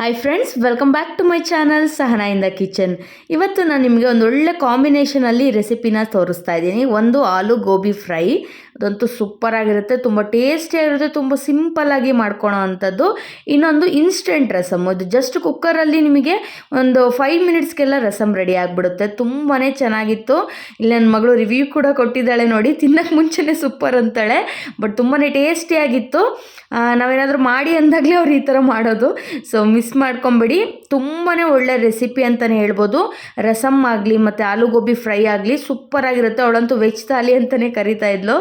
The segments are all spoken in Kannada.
Hi friends, welcome back to my channel Sahana in the kitchen. ಇವತ್ತು ನಾನು ನಿಮಗೆ ಒಂದು ಒಳ್ಳೆ ಕಾಂಬಿನೇಷನಲ್ಲಿ ರೆಸಿಪಿನ ತೋರಿಸ್ತಾ ಇದ್ದೀನಿ. ಒಂದು ಆಲೂ ಗೋಬಿ ಫ್ರೈ, ಅದಂತೂ ಸೂಪರ್ ಆಗಿರುತ್ತೆ, ತುಂಬ ಟೇಸ್ಟಿಯಾಗಿರುತ್ತೆ, ತುಂಬ ಸಿಂಪಲ್ಲಾಗಿ ಮಾಡ್ಕೊಳೋ ಅಂಥದ್ದು. ಇನ್ನೊಂದು ಇನ್ಸ್ಟೆಂಟ್ ರಸಮ್, ಅದು ಜಸ್ಟ್ ಕುಕ್ಕರಲ್ಲಿ ನಿಮಗೆ ಒಂದು 5 ಮಿನಿಟ್ಸ್ಗೆಲ್ಲ ರಸಮ್ ರೆಡಿ ಆಗಿಬಿಡುತ್ತೆ. ತುಂಬಾ ಚೆನ್ನಾಗಿತ್ತು. ಇಲ್ಲಿ ನನ್ನ ಮಗಳು ರಿವ್ಯೂ ಕೂಡ ಕೊಟ್ಟಿದ್ದಾಳೆ ನೋಡಿ, ತಿನ್ನೋಕ್ಕೆ ಮುಂಚೆನೇ ಸೂಪರ್ ಅಂತಾಳೆ. ಬಟ್ ತುಂಬಾ ಟೇಸ್ಟಿಯಾಗಿತ್ತು. ನಾವೇನಾದರೂ ಮಾಡಿ ಅಂದಾಗಲೇ ಅವ್ರು ಈ ಥರ ಮಾಡೋದು. ಸೊ ಮಿಸ್ ಮಾಡ್ಕೊಂಬೇಡಿ, ತುಂಬಾ ಒಳ್ಳೆ ರೆಸಿಪಿ ಅಂತಲೇ ಹೇಳ್ಬೋದು. ರಸಮ್ ಆಗಲಿ ಮತ್ತು ಆಲೂ ಗೋಬಿ ಫ್ರೈ ಆಗಲಿ ಸೂಪರಾಗಿರುತ್ತೆ. ಅವಳಂತೂ ವೆಜ್ ಥಾಲಿ ಅಂತಲೇ ಕರಿತಾ ಇದ್ಲು.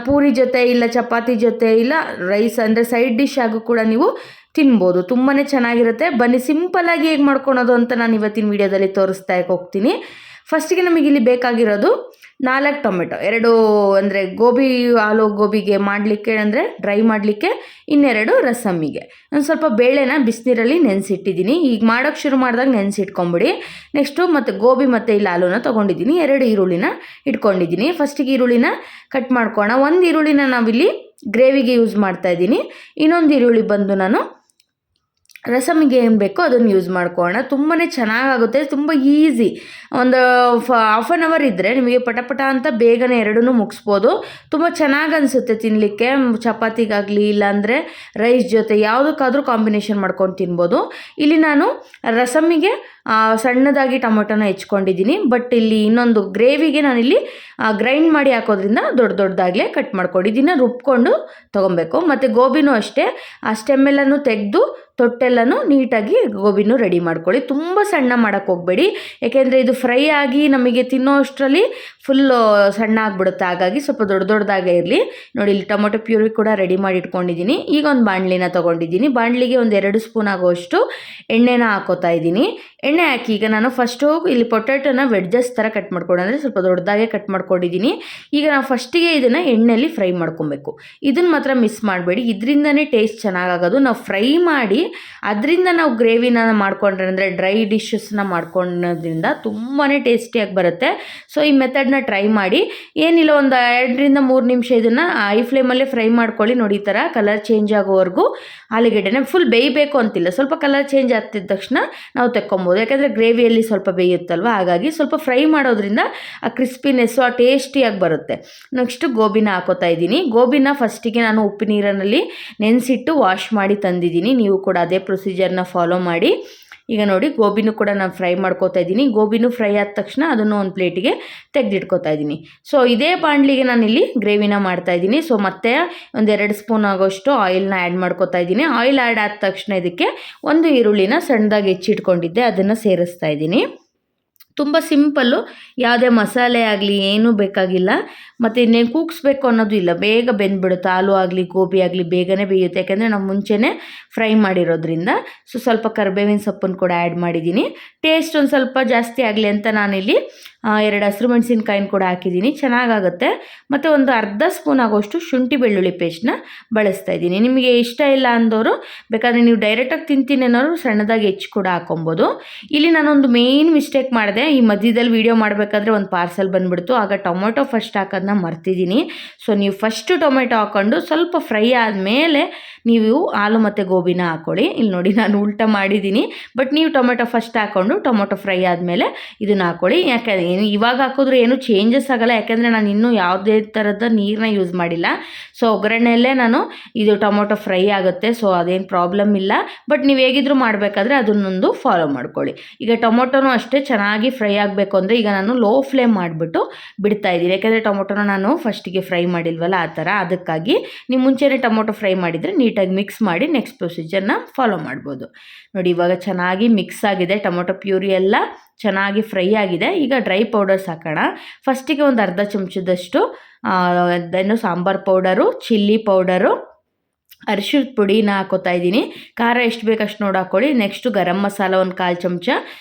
ಪೂರಿ ಜೊತೆ ಇಲ್ಲ ಚಪಾತಿ ಜೊತೆ ಇಲ್ಲ ರೈಸ್ ಅಂದರೆ ಸೈಡ್ ಡಿಶ್ ಆಗು ಕೂಡ ನೀವು ತಿನ್ಬೋದು. ತುಂಬಾ ಚೆನ್ನಾಗಿರುತ್ತೆ. ಬನ್ನಿ ಸಿಂಪಲ್ಲಾಗಿ ಹೇಗೆ ಮಾಡ್ಕೊಳೋದು ಅಂತ ನಾನು ಇವತ್ತಿನ ವೀಡಿಯೋದಲ್ಲಿ ತೋರಿಸ್ತಾ ಹೋಗ್ತೀನಿ. ಫಸ್ಟಿಗೆ ನಮಗೆ ಇಲ್ಲಿ ಬೇಕಾಗಿರೋದು 4 ಟೊಮೆಟೊ, 2 ಅಂದರೆ ಗೋಬಿ ಆಲೂ ಗೋಬಿಗೆ ಮಾಡಲಿಕ್ಕೆ ಅಂದರೆ ಡ್ರೈ ಮಾಡಲಿಕ್ಕೆ, ಇನ್ನೆರಡು ರಸಮ್ಮಿಗೆ. ಒಂದು ಸ್ವಲ್ಪ ಬೇಳೆನ ಬಿಸಿನೀರಲ್ಲಿ ನೆನೆಸಿಟ್ಟಿದ್ದೀನಿ. ಈಗ ಮಾಡೋಕ್ಕೆ ಶುರು ಮಾಡಿದಾಗ ನೆನೆಸಿಟ್ಕೊಂಬಿಡಿ. ನೆಕ್ಸ್ಟು ಮತ್ತು ಗೋಬಿ ಮತ್ತು ಇಲ್ಲಿ ಆಲೂನ ತೊಗೊಂಡಿದ್ದೀನಿ. 2 ಈರುಳ್ಳಿನ ಇಟ್ಕೊಂಡಿದ್ದೀನಿ. ಫಸ್ಟಿಗೆ ಈರುಳ್ಳಿನ ಕಟ್ ಮಾಡ್ಕೋಣ. ಒಂದು ಈರುಳ್ಳಿನ ನಾವಿಲ್ಲಿ ಗ್ರೇವಿಗೆ ಯೂಸ್ ಮಾಡ್ತಾಯಿದ್ದೀನಿ. ಇನ್ನೊಂದು ಈರುಳ್ಳಿ ಬಂದು ನಾನು ರಸಮಿಗೆ ಏನು ಬೇಕೋ ಅದನ್ನು ಯೂಸ್ ಮಾಡ್ಕೊಳ್ಳೋಣ. ತುಂಬಾ ಚೆನ್ನಾಗಾಗುತ್ತೆ, ತುಂಬ ಈಸಿ. ಒಂದು ಹಾಫ್ ಆನ್ ಅವರ್ ಇದ್ದರೆ ನಿಮಗೆ ಪಟ ಅಂತ ಬೇಗನೆ ಎರಡನ್ನೂ ಮುಗಿಸ್ಬೋದು. ತುಂಬ ಚೆನ್ನಾಗಿ ಅನಿಸುತ್ತೆ ತಿನ್ನಲಿಕ್ಕೆ. ಚಪಾತಿಗಾಗಲಿ ಇಲ್ಲಾಂದರೆ ರೈಸ್ ಜೊತೆ ಯಾವುದಕ್ಕಾದರೂ ಕಾಂಬಿನೇಷನ್ ಮಾಡ್ಕೊಂಡು ತಿನ್ಬೋದು. ಇಲ್ಲಿ ನಾನು ರಸಮಿಗೆ ಸಣ್ಣದಾಗಿ ಟೊಮೊಟೊನ ಹೆಚ್ಕೊಂಡಿದ್ದೀನಿ. ಬಟ್ ಇಲ್ಲಿ ಇನ್ನೊಂದು ಗ್ರೇವಿಗೆ ನಾನಿಲ್ಲಿ ಗ್ರೈಂಡ್ ಮಾಡಿ ಹಾಕೋದ್ರಿಂದ ದೊಡ್ಡದಾಗಲೇ ಕಟ್ ಮಾಡ್ಕೊಂಡಿದ್ದೀನಿ. ರುಬ್ಕೊಂಡು ತೊಗೊಬೇಕು. ಮತ್ತು ಗೋಬಿನೂ ಅಷ್ಟೇ, ಆ ಸ್ಟೆಮ್ಮೆಲ್ಲನೂ ತೆಗೆದು ತೊಟ್ಟೆಲ್ಲನೂ ನೀಟಾಗಿ ಗೋಬಿನೂ ರೆಡಿ ಮಾಡ್ಕೊಳ್ಳಿ. ತುಂಬ ಸಣ್ಣ ಮಾಡೋಕ್ಕೆ ಹೋಗಬೇಡಿ, ಯಾಕೆಂದರೆ ಇದು ಫ್ರೈ ಆಗಿ ನಮಗೆ ತಿನ್ನೋ ಅಷ್ಟರಲ್ಲಿ ಫುಲ್ಲು ಸಣ್ಣ ಆಗಿಬಿಡುತ್ತೆ. ಹಾಗಾಗಿ ಸ್ವಲ್ಪ ದೊಡ್ಡದಾಗೇ ಇರಲಿ. ನೋಡಿ, ಇಲ್ಲಿ ಟೊಮೊಟೊ ಪ್ಯೂರಿ ಕೂಡ ರೆಡಿ ಮಾಡಿ ಇಟ್ಕೊಂಡಿದ್ದೀನಿ. ಈಗ ಒಂದು ಬಾಣಲಿನ ತೊಗೊಂಡಿದ್ದೀನಿ. ಬಾಣಲಿಗೆ ಒಂದು 2 ಸ್ಪೂನ್ ಆಗೋಷ್ಟು ಎಣ್ಣೆನ ಹಾಕೋತಾ ಇದ್ದೀನಿ. ಎಣ್ಣೆ ಹಾಕಿ ಈಗ ನಾನು ಫಸ್ಟು ಇಲ್ಲಿ ಪೊಟ್ಯಾಟೋನ ವೆಡ್ಜಸ್ ಥರ ಕಟ್ ಮಾಡ್ಕೊಂಡು, ಅಂದರೆ ಸ್ವಲ್ಪ ದೊಡ್ಡದಾಗೆ ಕಟ್ ಮಾಡ್ಕೊಂಡಿದ್ದೀನಿ. ಈಗ ನಾವು ಫಸ್ಟಿಗೆ ಇದನ್ನು ಎಣ್ಣೆಯಲ್ಲಿ ಫ್ರೈ ಮಾಡ್ಕೊಬೇಕು. ಇದನ್ನು ಮಾತ್ರ ಮಿಸ್ ಮಾಡಬೇಡಿ, ಇದರಿಂದನೇ ಟೇಸ್ಟ್ ಚೆನ್ನಾಗಾಗೋದು. ನಾವು ಫ್ರೈ ಮಾಡಿ ಅದರಿಂದ ನಾವು ಗ್ರೇವಿನ ಮಾಡ್ಕೊಂಡ್ರೆ ಅಂದರೆ ಡ್ರೈ ಡಿಶಸ್ನ ಮಾಡ್ಕೊಳ್ಳೋದ್ರಿಂದ ತುಂಬಾ ಟೇಸ್ಟಿಯಾಗಿ ಬರುತ್ತೆ. ಸೊ ಈ ಮೆಥಡ್ನ ಟ್ರೈ ಮಾಡಿ. ಏನಿಲ್ಲ, ಒಂದು 2 ರಿಂದ 3 ನಿಮಿಷ ಇದನ್ನು ಐ ಫ್ಲೇಮಲ್ಲೇ ಫ್ರೈ ಮಾಡ್ಕೊಳ್ಳಿ. ನೋಡಿ, ಈ ಥರ ಕಲರ್ ಚೇಂಜ್ ಆಗೋವರೆಗೂ ಆಲೂಗೆಡ್ಡೆನ ಫುಲ್ ಬೇಯಬೇಕು ಅಂತಿಲ್ಲ. ಸ್ವಲ್ಪ ಕಲರ್ ಚೇಂಜ್ ಆಗ್ತಿದ್ದ ತಕ್ಷಣ ನಾವು ತೆಕ್ಕೊಬೋದು, ಯಾಕೆಂದರೆ ಗ್ರೇವಿಯಲ್ಲಿ ಸ್ವಲ್ಪ ಬೇಯುತ್ತಲ್ವ. ಹಾಗಾಗಿ ಸ್ವಲ್ಪ ಫ್ರೈ ಮಾಡೋದ್ರಿಂದ ಆ ಕ್ರಿಸ್ಪಿನೆಸ್ಸು, ಆ ಟೇಸ್ಟಿಯಾಗಿ ಬರುತ್ತೆ. ನೆಕ್ಸ್ಟು ಗೋಬಿನ ಹಾಕೋತಾ ಇದ್ದೀನಿ. ಗೋಬಿನ ಫಸ್ಟಿಗೆ ನಾನು ಉಪ್ಪು ನೀರಿನಲ್ಲಿ ನೆನೆಸಿಟ್ಟು ವಾಶ್ ಮಾಡಿ ತಂದಿದ್ದೀನಿ. ನೀವು ಕೂಡ ಅದೇ ಪ್ರೊಸೀಜರ್ನ ಫಾಲೋ ಮಾಡಿ. ಈಗ ನೋಡಿ, ಗೋಬಿನೂ ಕೂಡ ನಾನು ಫ್ರೈ ಮಾಡ್ಕೋತಾ ಇದ್ದೀನಿ. ಗೋಬಿನೂ ಫ್ರೈ ಆದ ತಕ್ಷಣ ಅದನ್ನು ಒಂದು ಪ್ಲೇಟಿಗೆ ತೆಗೆದಿಟ್ಕೋತಾ ಇದ್ದೀನಿ. ಸೊ ಇದೇ ಬಾಣಲಿಗೆ ನಾನಿಲ್ಲಿ ಗ್ರೇವಿನ ಮಾಡ್ತಾಯಿದ್ದೀನಿ. ಸೊ ಮತ್ತೆ ಒಂದು 2 ಸ್ಪೂನ್ ಆಗೋಷ್ಟು ಆಯಿಲ್ನ ಆ್ಯಡ್ ಮಾಡ್ಕೋತಾ ಇದ್ದೀನಿ. ಆಯಿಲ್ ಆ್ಯಡ್ ಆದ ತಕ್ಷಣ ಇದಕ್ಕೆ ಒಂದು ಈರುಳ್ಳಿನ ಸಣ್ಣದಾಗಿ ಹೆಚ್ಚಿಟ್ಕೊಂಡಿದ್ದೆ, ಅದನ್ನು ಸೇರಿಸ್ತಾ ಇದ್ದೀನಿ. ತುಂಬ ಸಿಂಪಲ್ಲು, ಯಾವುದೇ ಮಸಾಲೆ ಆಗಲಿ ಏನೂ ಬೇಕಾಗಿಲ್ಲ. ಮತ್ತು ಇನ್ನೇನು ಕೂಗಿಸ್ಬೇಕು ಅನ್ನೋದು ಇಲ್ಲ, ಬೇಗ ಬೆಂದ್ಬಿಡುತ್ತೆ. ಆಲೂ ಆಗಲಿ ಗೋಬಿ ಆಗಲಿ ಬೇಗನೆ ಬೇಯುತ್ತೆ, ಯಾಕೆಂದರೆ ನಾವು ಮುಂಚೆನೇ ಫ್ರೈ ಮಾಡಿರೋದ್ರಿಂದ. ಸೊ ಸ್ವಲ್ಪ ಕರಿಬೇವಿನ ಸೊಪ್ಪನ್ನು ಕೂಡ ಆ್ಯಡ್ ಮಾಡಿದ್ದೀನಿ. ಟೇಸ್ಟ್ ಒಂದು ಸ್ವಲ್ಪ ಜಾಸ್ತಿ ಆಗಲಿ ಅಂತ ನಾನಿಲ್ಲಿ 2 ಹಸಿರು ಮೆಣಸಿನ್ಕಾಯಿನ ಕೂಡ ಹಾಕಿದ್ದೀನಿ, ಚೆನ್ನಾಗಾಗುತ್ತೆ. ಮತ್ತು ಒಂದು ಅರ್ಧ ಸ್ಪೂನ್ ಆಗೋಷ್ಟು ಶುಂಠಿ ಬೆಳ್ಳುಳ್ಳಿ ಪೇಸ್ಟ್ನ ಬಳಸ್ತಾ ಇದ್ದೀನಿ. ನಿಮಗೆ ಇಷ್ಟ ಇಲ್ಲ ಅಂದವರು ಬೇಕಾದರೆ ನೀವು ಡೈರೆಕ್ಟಾಗಿ ತಿಂತೀನಿ ಅನ್ನೋರು ಸಣ್ಣದಾಗಿ ಹೆಚ್ಚು ಕೂಡ ಹಾಕೊಬೋದು. ಇಲ್ಲಿ ನಾನೊಂದು ಮೇಯ್ನ್ ಮಿಸ್ಟೇಕ್ ಮಾಡಿದೆ. ಈ ಮಧ್ಯದಲ್ಲಿ ವೀಡಿಯೋ ಮಾಡಬೇಕಾದ್ರೆ ಒಂದು ಪಾರ್ಸಲ್ ಬಂದುಬಿಡ್ತು, ಆಗ ಟೊಮೊಟೊ ಫಸ್ಟ್ ಹಾಕೋದನ್ನ ಮರ್ತಿದ್ದೀನಿ. ಸೊ ನೀವು ಫಸ್ಟು ಟೊಮೆಟೊ ಹಾಕ್ಕೊಂಡು ಸ್ವಲ್ಪ ಫ್ರೈ ಆದಮೇಲೆ ನೀವು ಆಲೂ ಮತ್ತು ಗೋಬಿನ ಹಾಕ್ಕೊಳ್ಳಿ. ಇಲ್ಲಿ ನೋಡಿ, ನಾನು ಉಲ್ಟಾ ಮಾಡಿದ್ದೀನಿ. ಬಟ್ ನೀವು ಟೊಮೆಟೊ ಫಸ್ಟ್ ಹಾಕ್ಕೊಂಡು ಟೊಮೊಟೊ ಫ್ರೈ ಆದಮೇಲೆ ಇದನ್ನು ಹಾಕ್ಕೊಳ್ಳಿ. ಯಾಕೆ ಇವಾಗ ಹಾಕಿದ್ರೆ ಏನೂ ಚೇಂಜಸ್ ಆಗೋಲ್ಲ, ಯಾಕೆಂದರೆ ನಾನು ಇನ್ನೂ ಯಾವುದೇ ಥರದ ನೀರನ್ನ ಯೂಸ್ ಮಾಡಿಲ್ಲ. ಸೊ ಒಗ್ಗರಣೆಯಲ್ಲೇ ನಾನು ಇದು ಟೊಮೊಟೊ ಫ್ರೈ ಆಗುತ್ತೆ. ಸೊ ಅದೇನು ಪ್ರಾಬ್ಲಮ್ ಇಲ್ಲ. ಬಟ್ ನೀವು ಹೇಗಿದ್ರೂ ಮಾಡಬೇಕಾದ್ರೆ ಅದನ್ನೊಂದು ಫಾಲೋ ಮಾಡ್ಕೊಳ್ಳಿ. ಈಗ ಟೊಮೊಟೊನೂ ಅಷ್ಟೇ ಚೆನ್ನಾಗಿ ಫ್ರೈ ಆಗಬೇಕು ಅಂದರೆ ಈಗ ನಾನು ಲೋ ಫ್ಲೇಮ್ ಮಾಡಿಬಿಟ್ಟು ಬಿಡ್ತಾ ಇದ್ದೀನಿ, ಯಾಕೆಂದರೆ ಟೊಮೊಟೊನ ನಾನು ಫಸ್ಟಿಗೆ ಫ್ರೈ ಮಾಡಿಲ್ವಲ್ಲ, ಆ ಥರ. ಅದಕ್ಕಾಗಿ ನೀವು ಮುಂಚೆನೇ ಟೊಮೊಟೊ ಫ್ರೈ ಮಾಡಿದರೆ ನೀಟಾಗಿ ಮಿಕ್ಸ್ ಮಾಡಿ ನೆಕ್ಸ್ಟ್ ಪ್ರೊಸೀಜರ್ನ ಫಾಲೋ ಮಾಡ್ಬೋದು. ನೋಡಿ, ಇವಾಗ ಚೆನ್ನಾಗಿ ಮಿಕ್ಸ್ ಆಗಿದೆ, ಟೊಮೊಟೊ ಪ್ಯೂರಿ ಎಲ್ಲ ಚೆನ್ನಾಗಿ ಫ್ರೈ ಆಗಿದೆ. ಈಗ ಡ್ರೈ ಪೌಡರ್ಸ್ ಹಾಕೋಣ. ಫಸ್ಟಿಗೆ ಒಂದು ಅರ್ಧ ಚಮಚದಷ್ಟು ಸಾಂಬಾರು ಪೌಡರು, ಚಿಲ್ಲಿ ಪೌಡರು, ಅರಿಶಿಣದ ಪುಡಿನ ಹಾಕೋತಾ ಇದ್ದೀನಿ. ಖಾರ ಎಷ್ಟು ಬೇಕಷ್ಟು ನೋಡಿ ಹಾಕ್ಕೊಳ್ಳಿ. ನೆಕ್ಸ್ಟು ಗರಂ ಮಸಾಲ ಒಂದು 1/4 ಚಮಚ,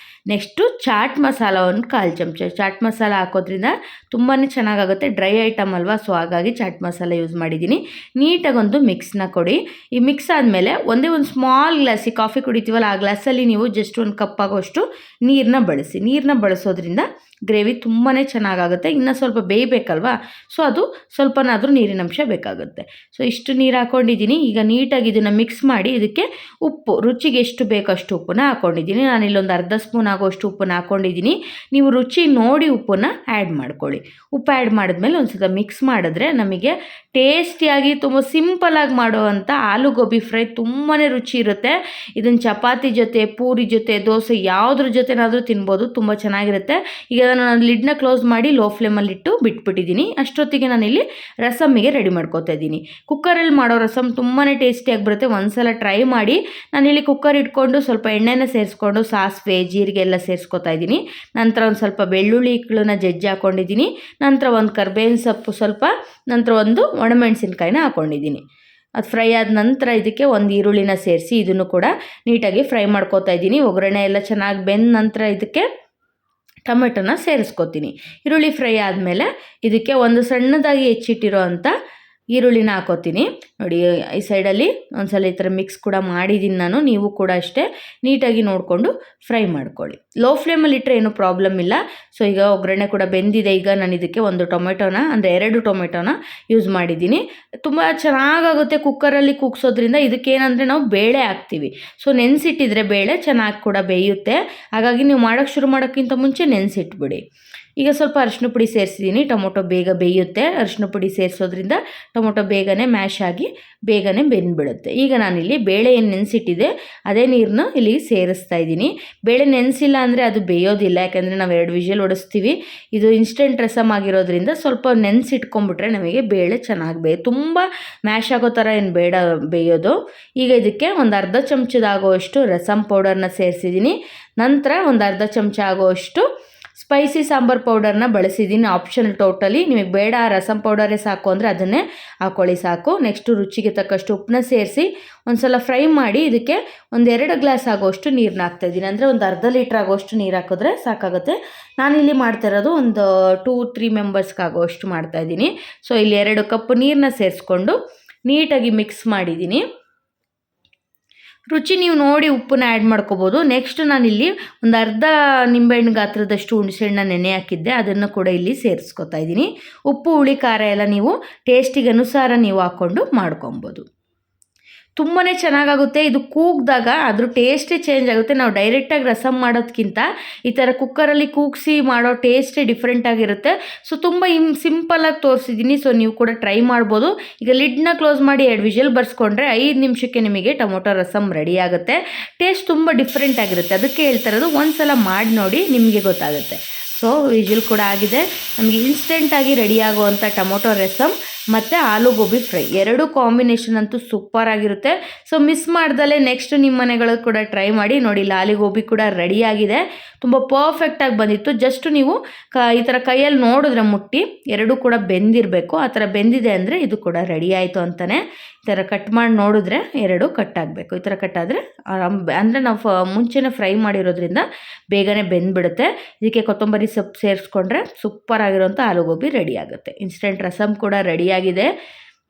ನೆಕ್ಸ್ಟು ಚಾಟ್ ಮಸಾಲ ಒಂದು 1/4 ಚಮಚ. ಚಾಟ್ ಮಸಾಲ ಹಾಕೋದ್ರಿಂದ ತುಂಬಾ ಚೆನ್ನಾಗಾಗುತ್ತೆ, ಡ್ರೈ ಐಟಮ್ ಅಲ್ವಾ, ಸೊ ಹಾಗಾಗಿ ಚಾಟ್ ಮಸಾಲ ಯೂಸ್ ಮಾಡಿದ್ದೀನಿ. ನೀಟಾಗಿ ಒಂದು ಮಿಕ್ಸ್ನ ಕೊಡಿ. ಈ ಮಿಕ್ಸ್ ಆದಮೇಲೆ ಒಂದೇ ಒಂದು ಸ್ಮಾಲ್ ಗ್ಲಾಸ್, ಈ ಕಾಫಿ ಕುಡಿತೀವಲ್ಲ ಆ ಗ್ಲಾಸಲ್ಲಿ ನೀವು ಜಸ್ಟ್ ಒಂದು ಕಪ್ ಆಗೋಷ್ಟು ನೀರನ್ನ ಬಳಸಿ. ನೀರನ್ನ ಬಳಸೋದ್ರಿಂದ ಗ್ರೇವಿ ತುಂಬಾ ಚೆನ್ನಾಗಾಗುತ್ತೆ. ಇನ್ನು ಸ್ವಲ್ಪ ಬೇಯಬೇಕಲ್ವಾ, ಸೊ ಅದು ಸ್ವಲ್ಪನಾದರೂ ನೀರಿನ ಅಂಶ ಬೇಕಾಗುತ್ತೆ. ಸೊ ಇಷ್ಟು ನೀರು ಹಾಕ್ಕೊಂಡಿದ್ದೀನಿ. ಈಗ ನೀಟಾಗಿ ಇದನ್ನು ಮಿಕ್ಸ್ ಮಾಡಿ ಇದಕ್ಕೆ ಉಪ್ಪು ರುಚಿಗೆ ಎಷ್ಟು ಬೇಕಷ್ಟು ಉಪ್ಪನ್ನ ಹಾಕ್ಕೊಂಡಿದ್ದೀನಿ. ನಾನಿಲ್ಲೊಂದು ಅರ್ಧ ಸ್ಪೂನ್ ಆಗೋಷ್ಟು ಉಪ್ಪನ್ನ ಹಾಕ್ಕೊಂಡಿದ್ದೀನಿ. ನೀವು ರುಚಿ ನೋಡಿ ಉಪ್ಪನ್ನ ಆ್ಯಡ್ ಮಾಡ್ಕೊಳ್ಳಿ. ಉಪ್ಪು ಆ್ಯಡ್ ಮಾಡಿದ್ಮೇಲೆ ಒಂದು ಸಲ ಮಿಕ್ಸ್ ಮಾಡಿದ್ರೆ ನಮಗೆ ಟೇಸ್ಟಿಯಾಗಿ ತುಂಬ ಸಿಂಪಲಾಗಿ ಮಾಡುವಂಥ ಆಲೂ ಗೋಬಿ ಫ್ರೈ ತುಂಬಾ ರುಚಿ ಇರುತ್ತೆ. ಇದನ್ನು ಚಪಾತಿ ಜೊತೆ, ಪೂರಿ ಜೊತೆ, ದೋಸೆ ಯಾವುದ್ರ ಜೊತೆನಾದರೂ ತಿನ್ಬೋದು, ತುಂಬ ಚೆನ್ನಾಗಿರುತ್ತೆ. ಈಗ ನಾನು ಲಿಡ್ನ ಕ್ಲೋಸ್ ಮಾಡಿ ಲೋ ಫ್ಲೇಮಲ್ಲಿ ಇಟ್ಟು ಬಿಟ್ಬಿಟ್ಟಿದ್ದೀನಿ. ಅಷ್ಟೊತ್ತಿಗೆ ನಾನಿಲ್ಲಿ ರಸಮ್ಮಿಗೆ ರೆಡಿ ಮಾಡ್ಕೊತಾ ಇದ್ದೀನಿ. ಕುಕ್ಕರಲ್ಲಿ ಮಾಡೋ ರಸಮ್ ತುಂಬಾ ಟೇಸ್ಟಿಯಾಗಿ ಬರುತ್ತೆ, ಒಂದ್ಸಲ ಟ್ರೈ ಮಾಡಿ. ನಾನಿಲ್ಲಿ ಕುಕ್ಕರ್ ಇಟ್ಕೊಂಡು ಸ್ವಲ್ಪ ಎಣ್ಣೆನ ಸೇರಿಸ್ಕೊಂಡು ಸಾಸಿವೆ, ಜೀರಿಗೆ ಎಲ್ಲ ಸೇರಿಸ್ಕೊತಾ ಇದ್ದೀನಿ. ನಂತರ ಒಂದು ಸ್ವಲ್ಪ ಬೆಳ್ಳುಳ್ಳಿಗಳನ್ನ ಜಜ್ಜಿ ಹಾಕ್ಕೊಂಡಿದ್ದೀನಿ. ನಂತರ ಒಂದು ಕರ್ಬೇವಿನ ಸೊಪ್ಪು ಸ್ವಲ್ಪ, ನಂತರ ಒಂದು ಒಣಮೆಣಸಿನ್ಕಾಯಿನ ಹಾಕ್ಕೊಂಡಿದ್ದೀನಿ. ಅದು ಫ್ರೈ ಆದ ನಂತರ ಇದಕ್ಕೆ ಒಂದು ಈರುಳ್ಳಿನ ಸೇರಿಸಿ ಇದನ್ನು ಕೂಡ ನೀಟಾಗಿ ಫ್ರೈ ಮಾಡ್ಕೊತಾ ಇದ್ದೀನಿ. ಒಗ್ಗರಣೆ ಎಲ್ಲ ಚೆನ್ನಾಗಿ ಬೆಂದ ನಂತರ ಇದಕ್ಕೆ ಟೊಮೆಟೊನ ಸೇರಿಸ್ಕೊತೀನಿ. ಈರುಳ್ಳಿ ಫ್ರೈ ಆದಮೇಲೆ ಇದಕ್ಕೆ ಒಂದು ಸಣ್ಣದಾಗಿ ಹೆಚ್ಚಿಟ್ಟಿರೋ ಅಂಥ ಈರುಳ್ಳಿನ ಹಾಕೋತೀನಿ. ನೋಡಿ ಈ ಸೈಡಲ್ಲಿ ಒಂದ್ಸಲ ಈ ಥರ ಮಿಕ್ಸ್ ಕೂಡ ಮಾಡಿದ್ದೀನಿ ನಾನು. ನೀವು ಕೂಡ ಅಷ್ಟೇ ನೀಟಾಗಿ ನೋಡಿಕೊಂಡು ಫ್ರೈ ಮಾಡ್ಕೊಳ್ಳಿ. ಲೋ ಫ್ಲೇಮಲ್ಲಿ ಇಟ್ಟರೆ ಏನೂ ಪ್ರಾಬ್ಲಮ್ ಇಲ್ಲ. ಸೊ ಈಗ ಒಗ್ಗರಣೆ ಕೂಡ ಬೆಂದಿದೆ. ಈಗ ನಾನು ಇದಕ್ಕೆ ಒಂದು ಟೊಮೆಟೊನ, ಅಂದರೆ 2 ಟೊಮೆಟೊನ ಯೂಸ್ ಮಾಡಿದ್ದೀನಿ. ತುಂಬ ಚೆನ್ನಾಗಾಗುತ್ತೆ ಕುಕ್ಕರಲ್ಲಿ ಕೂಗ್ಸೋದ್ರಿಂದ. ಇದಕ್ಕೇನಂದರೆ ನಾವು ಬೇಳೆ ಹಾಕ್ತೀವಿ, ಸೊ ನೆನೆಸಿಟ್ಟಿದ್ರೆ ಬೇಳೆ ಚೆನ್ನಾಗಿ ಕೂಡ ಬೇಯುತ್ತೆ. ಹಾಗಾಗಿ ನೀವು ಮಾಡೋಕ್ಕೆ ಶುರು ಮಾಡೋಕ್ಕಿಂತ ಮುಂಚೆ ನೆನೆಸಿಟ್ಬಿಡಿ. ಈಗ ಸ್ವಲ್ಪ ಅರಿಶಿನ ಪುಡಿ ಸೇರಿಸಿದ್ದೀನಿ, ಟೊಮೊಟೊ ಬೇಗ ಬೇಯುತ್ತೆ. ಅರಿಶಿನ ಪುಡಿ ಸೇರಿಸೋದ್ರಿಂದ ಟೊಮೊಟೊ ಬೇಗನೆ ಮ್ಯಾಶ್ ಆಗಿ ಬೇಗನೆ ಬೆಂದ್ಬಿಡುತ್ತೆ. ಈಗ ನಾನಿಲ್ಲಿ ಬೇಳೆ ಏನು ನೆನೆಸಿಟ್ಟಿದೆ ಅದೇ ನೀರನ್ನ ಇಲ್ಲಿ ಸೇರಿಸ್ತಾ ಇದ್ದೀನಿ. ಬೇಳೆ ನೆನೆಸಿಲ್ಲ ಅಂದರೆ ಅದು ಬೇಯೋದಿಲ್ಲ, ಯಾಕೆಂದರೆ ನಾವು 2 ವಿಷಲ್ ಹೊಡಿಸ್ತೀವಿ. ಇದು ಇನ್ಸ್ಟೆಂಟ್ ರಸಮ್ ಆಗಿರೋದ್ರಿಂದ ಸ್ವಲ್ಪ ನೆನೆಸಿಟ್ಕೊಂಡ್ಬಿಟ್ರೆ ನಮಗೆ ಬೇಳೆ ಚೆನ್ನಾಗಿ ತುಂಬ ಮ್ಯಾಶ್ ಆಗೋ ಥರ ಏನು ಬೇಡ ಬೇಯೋದು. ಈಗ ಇದಕ್ಕೆ ಒಂದು ಅರ್ಧ ಚಮಚದಾಗುವಷ್ಟು ರಸಮ್ ಪೌಡರ್ನ ಸೇರಿಸಿದ್ದೀನಿ. ನಂತರ ಒಂದು ಅರ್ಧ ಚಮಚ ಆಗುವಷ್ಟು ಸ್ಪೈಸಿ ಸಾಂಬಾರು ಪೌಡರ್ನ ಬಳಸಿದ್ದೀನಿ, ಆಪ್ಷನಲ್ ಟೋಟಲಿ. ನಿಮಗೆ ಬೇಡ ರಸಮ್ ಪೌಡರೇ ಸಾಕು ಅಂದರೆ ಅದನ್ನೇ ಹಾಕ್ಕೊಳ್ಳಿ ಸಾಕು. ನೆಕ್ಸ್ಟು ರುಚಿಗೆ ತಕ್ಕಷ್ಟು ಉಪ್ಪನ್ನ ಸೇರಿಸಿ ಒಂದು ಸಲ ಫ್ರೈ ಮಾಡಿ ಇದಕ್ಕೆ ಒಂದು 2 ಗ್ಲಾಸ್ ಆಗೋಷ್ಟು ನೀರನ್ನ ಹಾಕ್ತಾಯಿದ್ದೀನಿ. ಅಂದರೆ ಒಂದು ಅರ್ಧ ಲೀಟ್ರ್ ಆಗೋಷ್ಟು ನೀರು ಹಾಕಿದ್ರೆ ಸಾಕಾಗುತ್ತೆ. ನಾನಿಲ್ಲಿ ಮಾಡ್ತಾ ಇರೋದು ಒಂದು 2-3 ಮೆಂಬರ್ಸ್ಗಾಗೋಷ್ಟು ಮಾಡ್ತಾಯಿದ್ದೀನಿ. ಸೊ ಇಲ್ಲಿ 2 ಕಪ್ ನೀರನ್ನ ಸೇರಿಸ್ಕೊಂಡು ನೀಟಾಗಿ ಮಿಕ್ಸ್ ಮಾಡಿದ್ದೀನಿ. ರುಚಿ ನೀವು ನೋಡಿ ಉಪ್ಪನ್ನ ಆ್ಯಡ್ ಮಾಡ್ಕೋಬೋದು. ನೆಕ್ಸ್ಟ್ ನಾನಿಲ್ಲಿ ಒಂದು ಅರ್ಧ ನಿಂಬೆಹಣ್ಣು ಗಾತ್ರದಷ್ಟು ಹುಣಸೆಹಣ್ಣು ನೆನೆ ಹಾಕಿದ್ದೆ, ಅದನ್ನು ಕೂಡ ಇಲ್ಲಿ ಸೇರಿಸ್ಕೊತಾ ಇದ್ದೀನಿ. ಉಪ್ಪು, ಹುಳಿ, ಖಾರ ಎಲ್ಲ ನೀವು ಟೇಸ್ಟಿಗೆ ಅನುಸಾರ ನೀವು ಹಾಕ್ಕೊಂಡು ಮಾಡ್ಕೊಬೋದು. ತುಂಬಾ ಚೆನ್ನಾಗಾಗುತ್ತೆ. ಇದು ಕೂಗಿದಾಗ ಅದ್ರ ಟೇಸ್ಟೇ ಚೇಂಜ್ ಆಗುತ್ತೆ. ನಾವು ಡೈರೆಕ್ಟಾಗಿ ರಸಮ್ ಮಾಡೋದಕ್ಕಿಂತ ಈ ಥರ ಕುಕ್ಕರಲ್ಲಿ ಕೂಗಿಸಿ ಮಾಡೋ ಟೇಸ್ಟೇ ಡಿಫ್ರೆಂಟಾಗಿರುತ್ತೆ. ಸೊ ತುಂಬ ಸಿಂಪಲಾಗಿ ತೋರಿಸಿದ್ದೀನಿ. ಸೊ ನೀವು ಕೂಡ ಟ್ರೈ ಮಾಡ್ಬೋದು. ಈಗ ಲಿಡ್ನ ಕ್ಲೋಸ್ ಮಾಡಿ 2 ವಿಷಲ್ ಬರ್ಸ್ಕೊಂಡ್ರೆ 5 ನಿಮಿಷಕ್ಕೆ ನಿಮಗೆ ಟೊಮೊಟೊ ರಸಮ್ ರೆಡಿ ಆಗುತ್ತೆ. ಟೇಸ್ಟ್ ತುಂಬ ಡಿಫ್ರೆಂಟ್ ಆಗಿರುತ್ತೆ. ಅದಕ್ಕೆ ಹೇಳ್ತಾ ಇರೋದು, ಒಂದು ಸಲ ಮಾಡಿ ನೋಡಿ, ನಿಮಗೆ ಗೊತ್ತಾಗುತ್ತೆ. ಸೊ ವಿಷಲ್ ಕೂಡ ಆಗಿದೆ. ನಮಗೆ ಇನ್ಸ್ಟೆಂಟಾಗಿ ರೆಡಿ ಆಗುವಂಥ ಟೊಮೊಟೊ ರಸಮ್ ಮತ್ತು ಆಲೂ ಗೋಬಿ ಫ್ರೈ 2 ಕಾಂಬಿನೇಷನ್ ಅಂತೂ ಸೂಪರ್ ಆಗಿರುತ್ತೆ. ಸೊ ಮಿಸ್ ಮಾಡ್ದಲೇ ನೆಕ್ಸ್ಟ್ ನಿಮ್ಮ ಮನೆಗಳು ಕೂಡ ಟ್ರೈ ಮಾಡಿ ನೋಡಿ. ಆಲೂ ಗೋಬಿ ಕೂಡ ರೆಡಿಯಾಗಿದೆ, ತುಂಬ ಪರ್ಫೆಕ್ಟಾಗಿ ಬಂದಿತ್ತು. ಜಸ್ಟ್ ನೀವು ಈ ಥರ ಕೈಯಲ್ಲಿ ನೋಡಿದ್ರೆ ಮುಟ್ಟಿ 2 ಕೂಡ ಬೆಂದಿರಬೇಕು. ಆ ಥರ ಬೆಂದಿದೆ ಅಂದರೆ ಇದು ಕೂಡ ರೆಡಿ ಆಯಿತು ಅಂತಲೇ. ಈ ಥರ ಕಟ್ ಮಾಡಿ ನೋಡಿದ್ರೆ 2 ಕಟ್ ಆಗಬೇಕು. ಈ ಥರ ಕಟ್ ಆದರೆ ಅಂದರೆ ನಾವು ಮುಂಚೆನೇ ಫ್ರೈ ಮಾಡಿರೋದ್ರಿಂದ ಬೇಗನೆ ಬೆಂದ್ಬಿಡುತ್ತೆ. ಇದಕ್ಕೆ ಕೊತ್ತಂಬರಿ ಸೊಪ್ಪು ಸೇರಿಸ್ಕೊಂಡ್ರೆ ಸೂಪರ್ ಆಗಿರೋಂಥ ಆಲೂ ಗೋಬಿ ರೆಡಿ ಆಗುತ್ತೆ. ಇನ್ಸ್ಟೆಂಟ್ ರಸಮ್ ಕೂಡ ರೆಡಿಯಾಗಿದೆ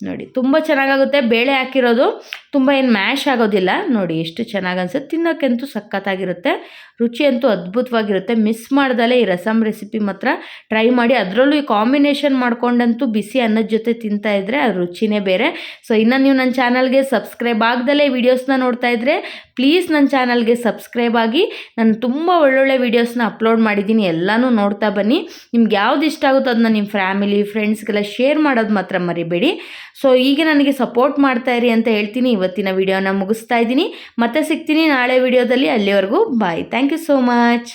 ನೋಡಿ. ತುಂಬ ಚೆನ್ನಾಗಾಗುತ್ತೆ. ಬೇಳೆ ಹಾಕಿರೋದು ತುಂಬ ಏನು ಮ್ಯಾಶ್ ಆಗೋದಿಲ್ಲ. ನೋಡಿ ಎಷ್ಟು ಚೆನ್ನಾಗಿ ಅನ್ಸುತ್ತೆ. ತಿನ್ನೋಕ್ಕಂತೂ ಸಖತ್ತಾಗಿರುತ್ತೆ. ರುಚಿ ಅಂತೂ ಅದ್ಭುತವಾಗಿರುತ್ತೆ. ಮಿಸ್ ಮಾಡ್ದಲೇ ಈ ರಸಮ್ ರೆಸಿಪಿ ಮಾತ್ರ ಟ್ರೈ ಮಾಡಿ. ಅದರಲ್ಲೂ ಈ ಕಾಂಬಿನೇಷನ್ ಮಾಡ್ಕೊಂಡಂತೂ ಬಿಸಿ ಅನ್ನದ ಜೊತೆ ತಿಂತಾಯಿದ್ರೆ ಅದು ರುಚಿನೇ ಬೇರೆ. ಸೊ ಇನ್ನು ನೀವು ನನ್ನ ಚಾನಲ್ಗೆ ಸಬ್ಸ್ಕ್ರೈಬ್ ಆಗ್ದಲೇ ವೀಡಿಯೋಸ್ನ ನೋಡ್ತಾ ಇದ್ದರೆ ಪ್ಲೀಸ್ ನನ್ನ ಚಾನಲ್ಗೆ ಸಬ್ಸ್ಕ್ರೈಬ್ ಆಗಿ. ನಾನು ತುಂಬ ಒಳ್ಳೊಳ್ಳೆ ವೀಡಿಯೋಸ್ನ ಅಪ್ಲೋಡ್ ಮಾಡಿದ್ದೀನಿ, ಎಲ್ಲನೂ ನೋಡ್ತಾ ಬನ್ನಿ. ನಿಮ್ಗೆ ಯಾವ್ದು ಇಷ್ಟ ಆಗುತ್ತೋ ಅದನ್ನ ನಿಮ್ಮ ಫ್ಯಾಮಿಲಿ ಫ್ರೆಂಡ್ಸ್ಗೆಲ್ಲ ಶೇರ್ ಮಾಡೋದು ಮಾತ್ರ ಮರಿಬೇಡಿ. ಸೊ ಈಗ ನನಗೆ ಸಪೋರ್ಟ್ ಮಾಡ್ತಾಯಿರಿ ಅಂತ ಹೇಳ್ತೀನಿ. ಇವತ್ತಿನ ವಿಡಿಯೋನ ಮುಗಿಸ್ತಾ ಇದ್ದೀನಿ. ಮತ್ತೆ ಸಿಗ್ತೀನಿ ನಾಳೆ ವಿಡಿಯೋದಲ್ಲಿ. ಅಲ್ಲಿವರೆಗೂ bye. Thank you so much.